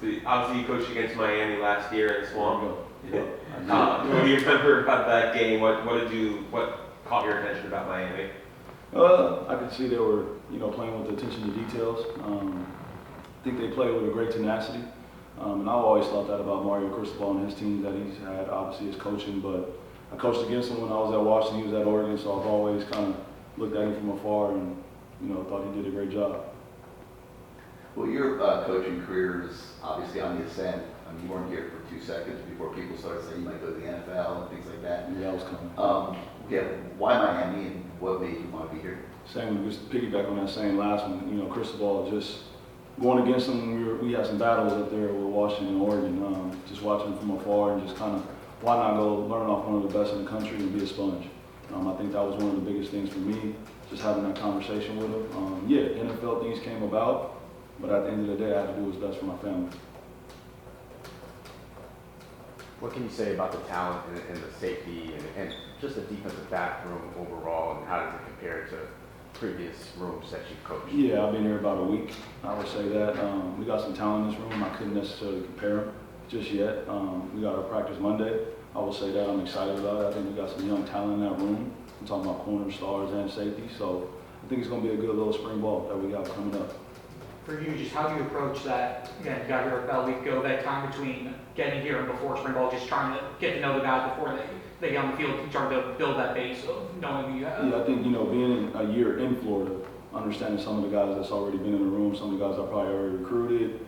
So obviously you coached against Miami last year in Swamp. Yeah. What do you remember about that game? What caught your attention about Miami? I could see they were, playing with attention to details. I think they played with a great tenacity. And I've always thought that about Mario Cristobal and his team that he's had, obviously, his coaching. But I coached against him when I was at Washington. He was at Oregon, so I've always kind of looked at him from afar and, thought he did a great job. Well, your coaching career is obviously on the ascent. I mean, you weren't here for 2 seconds before people started saying you might go to the NFL and things like that. Yeah, that was coming. Yeah, why Miami and what made you want to be here? Same, just piggyback on that same last one. Cristobal, just going against him, we had some battles up there with Washington and Oregon. Just watching him from afar and just kind of, why not go learn off one of the best in the country and be a sponge? I think that was one of the biggest things for me, just having that conversation with him. Yeah, NFL things came about, but at the end of the day, I had to do what's best for my family. What can you say about the talent and the safety and just the defensive back room overall, and how does it compare to previous rooms that you've coached? Yeah, I've been here about a week. I would say that. We got some talent in this room. I couldn't necessarily compare them just yet. We got our practice Monday. I will say that I'm excited about it. I think we got some young talent in that room. I'm talking about corner stars and safety. So I think it's going to be a good little spring ball that we got coming up. For you, just how do you approach that? Again, you got here about a week ago, that time between getting here and before spring ball, just trying to get to know the guys before they get on the field, trying to build that base of knowing who you have. Yeah, I think, being a year in Florida, understanding some of the guys that's already been in the room, some of the guys I probably already recruited,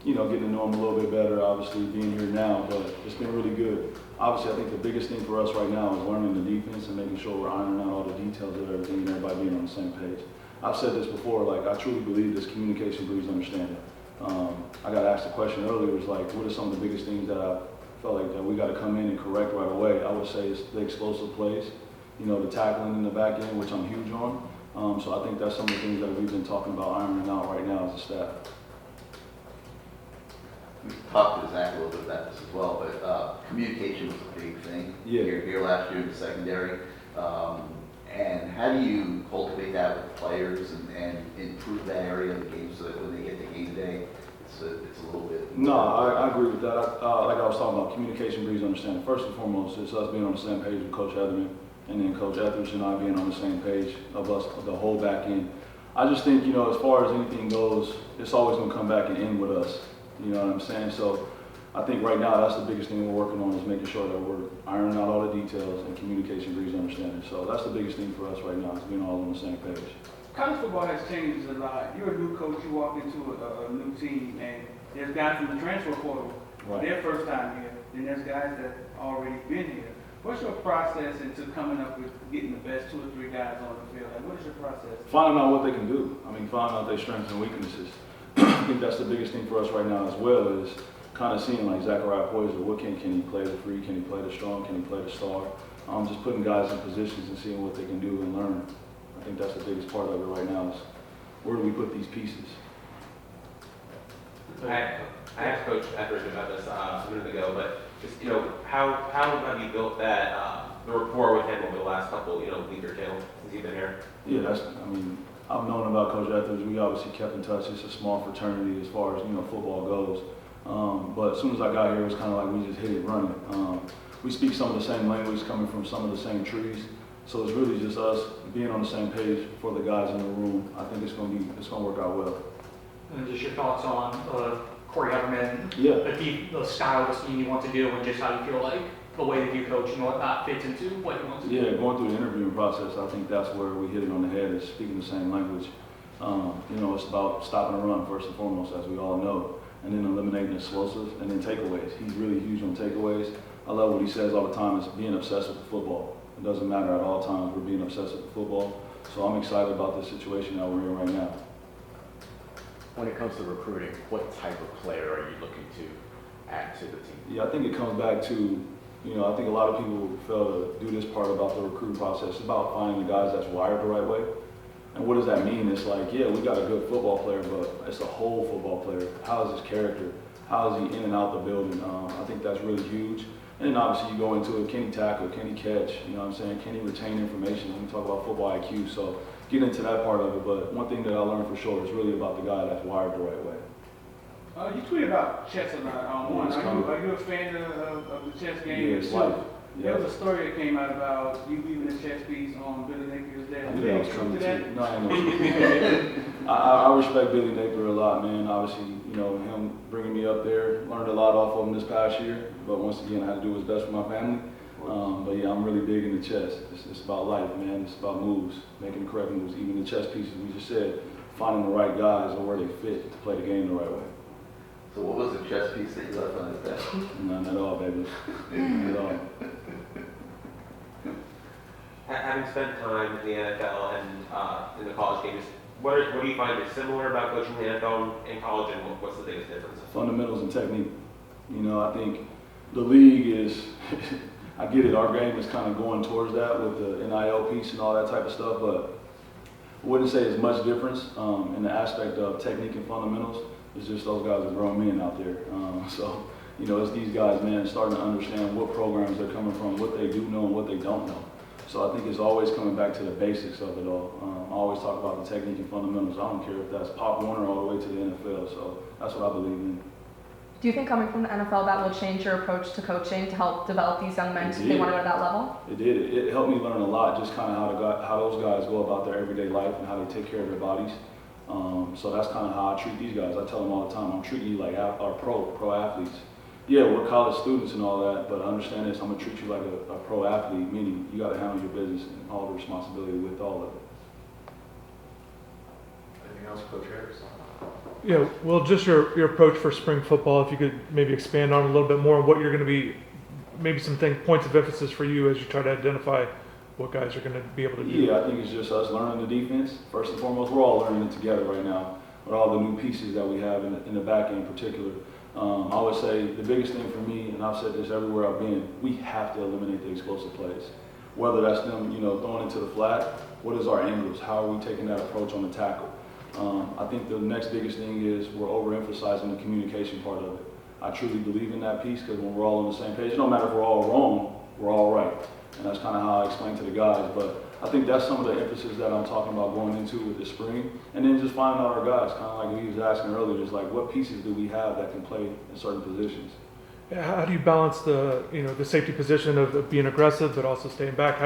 getting to know them a little bit better, obviously being here now, but it's been really good. Obviously, I think the biggest thing for us right now is learning the defense and making sure we're ironing out all the details of everything and everybody being on the same page. I've said this before, I truly believe this communication breeds understanding. I got asked a question earlier, it was what are some of the biggest things that I felt like that we got to come in and correct right away? I would say it's the explosive plays, the tackling in the back end, which I'm huge on. So I think that's some of the things that we've been talking about ironing out right now as a staff. We talked to Zach a little bit about this as well, but communication was a big thing here last year in the secondary. And how do you cultivate that with players and improve that area of the game so that when they get to game day, it's a little bit... No, I agree with that. Like I was talking about, communication breeds understanding. First and foremost, it's us being on the same page with Coach Etherman, and then Coach Etheridge and I being on the same page of us, the whole back end. I just think, as far as anything goes, it's always going to come back and end with us. You know what I'm saying? So I think right now that's the biggest thing we're working on is making sure that we're ironing out all the details and communication breeds understanding. So that's the biggest thing for us right now is being all on the same page. College football has changed a lot. You're a new coach, you walk into a new team, and there's guys from the transfer portal, their first time here, and there's guys that already been here. What's your process into coming up with getting the best 2 or 3 guys on the field? What is your process? Finding out what they can do. Finding out their strengths and weaknesses. I think that's the biggest thing for us right now as well is kind of seeing Zachariah Poyser, what can he play the free, can he play the strong, can he play the star? Just putting guys in positions and seeing what they can do and learn. I think that's the biggest part of it right now is where do we put these pieces? I asked Coach Etheridge about this a minute ago, but just, how have you built that, the rapport with him over the last couple, week or two since you've been here? Yeah, I've known about Coach Etheridge. We obviously kept in touch. It's a small fraternity as far as, football goes. But as soon as I got here, it was kind of we just hit it running. We speak some of the same language coming from some of the same trees. So it's really just us being on the same page for the guys in the room. I think it's going to work out well. And just your thoughts on Corey Everman, the style of the scheme you want to do, and just how you feel like the way that you coach and whatnot fits into what you want to do. Yeah, going through the interviewing process, I think that's where we hit it on the head, is speaking the same language. It's about stopping the run first and foremost, as we all know, and then eliminating explosives, and then takeaways. He's really huge on takeaways. I love what he says all the time, is being obsessed with the football. It doesn't matter at all times, we're being obsessed with the football. So I'm excited about the situation that we're in right now. When it comes to recruiting, what type of player are you looking to add to the team? Yeah, I think it comes back to, I think a lot of people fail to do this part about the recruiting process. It's about finding the guys that's wired the right way. And what does that mean? It's we got a good football player, but it's a whole football player. How is his character? How is he in and out the building? I think that's really huge. And then obviously you go into it, can he tackle, can he catch, can he retain information? When we talk about football IQ, so get into that part of it. But one thing that I learned for sure is really about the guy that's wired the right way. You tweet about chess a lot. One, it's are coming. you a fan of the chess game? Yeah, it's life. There Yeah. was a story that came out about you leaving a chess piece on Billy Napier's I desk. knew that was Is coming there too. truth No, I ain't no I respect Billy Napier a lot, man. Obviously, you know, him bringing me up there, learned a lot off of him this past year. But once again, I had to do what's best for my family. But yeah, I'm really big into chess. It's about life, man. It's about moves, making the correct moves. Even the chess pieces we just said, finding the right guys or where they fit to play the game the right way. So what was the chess piece that you left on his desk? None at all, baby. None at all. Having spent time in the NFL and in the college games, what do you find is similar about coaching the NFL and college, and what's the biggest difference? Fundamentals and technique. You know, I think the league is, I get it, our game is kind of going towards that with the NIL piece and all that type of stuff, but I wouldn't say there's much difference in the aspect of technique and fundamentals. It's just those guys are grown men out there. So, you know, it's these guys, man, starting to understand what programs they're coming from, what they do know and what they don't know. So I think it's always coming back to the basics of it all. I always talk about the technique and fundamentals. I don't care if that's Pop Warner all the way to the NFL. So that's what I believe in. Do you think coming from the NFL that will change your approach to coaching to help develop these young men if they want to go to that level? It did. It helped me learn a lot, just kind of how those guys go about their everyday life and how they take care of their bodies. So that's kind of how I treat these guys. I tell them all the time, I'm treating you like our pro athletes. Yeah, we're college students and all that, but understand this, I'm gonna treat you like a pro athlete, meaning you gotta handle your business and all the responsibility with all of it. Anything else, Coach Harris? Yeah, well, just your approach for spring football, if you could maybe expand on a little bit more on what you're going to be, maybe some points of emphasis for you as you try to identify what guys are going to be able to do. Yeah, I think it's just us learning the defense. First and foremost, we're all learning it together right now with all the new pieces that we have in the back end in particular. I would say the biggest thing for me, and I've said this everywhere I've been, we have to eliminate the explosive plays. Whether that's them, throwing into the flat, what is our angles? How are we taking that approach on the tackle? I think the next biggest thing is we're overemphasizing the communication part of it. I truly believe in that piece because when we're all on the same page, no matter if we're all wrong, we're all right. And that's kind of how I explain to the guys. But I think that's some of the emphasis that I'm talking about going into with the spring. And then just finding out our guys, kind of like he was asking earlier, just like what pieces do we have that can play in certain positions. How do you balance the safety position of being aggressive but also staying back?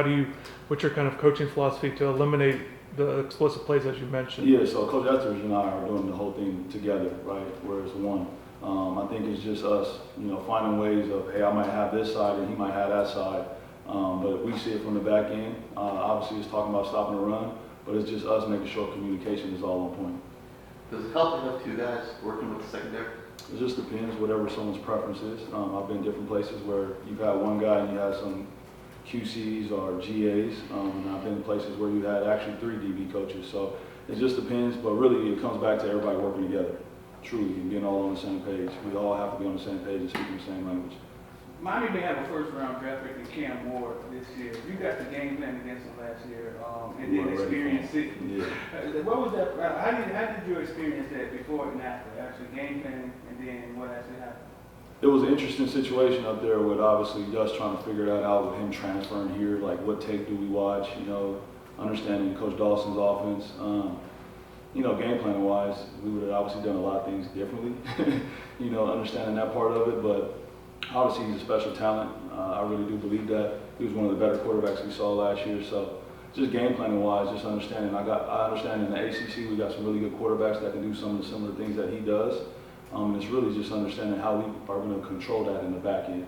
What's your kind of coaching philosophy to eliminate the explosive plays as you mentioned? Yeah, so Coach Gators and I are doing the whole thing together, right? Whereas one, I think it's just us, finding ways of, hey, I might have this side and he might have that side. But we see it from the back end. Obviously, it's talking about stopping the run, but it's just us making sure communication is all on point. Does it help to have two guys working with the secondary? It just depends, whatever someone's preference is. I've been different places where you've had one guy and you had some QCs or GAs, and I've been in places where you had actually 3 DB coaches. So it just depends, but really it comes back to everybody working together, truly, and being all on the same page. We all have to be on the same page and speaking the same language. Miami may have a first-round draft pick in Cam Ward this year. You got the game plan against him last year, and We then weren't ready experience for it. Yeah. What was that? How did you experience that before and after? Actually game planning, and then what actually happened? It was an interesting situation up there with obviously us trying to figure that out with him transferring here, like what tape do we watch, understanding Coach Dawson's offense. Game planning wise, we would have obviously done a lot of things differently, understanding that part of it, but obviously he's a special talent. I really do believe that. He was one of the better quarterbacks we saw last year, so just game planning wise, just understanding. I understand in the ACC we got some really good quarterbacks that can do some of the similar things that he does. It's really just understanding how we are going to control that in the back end.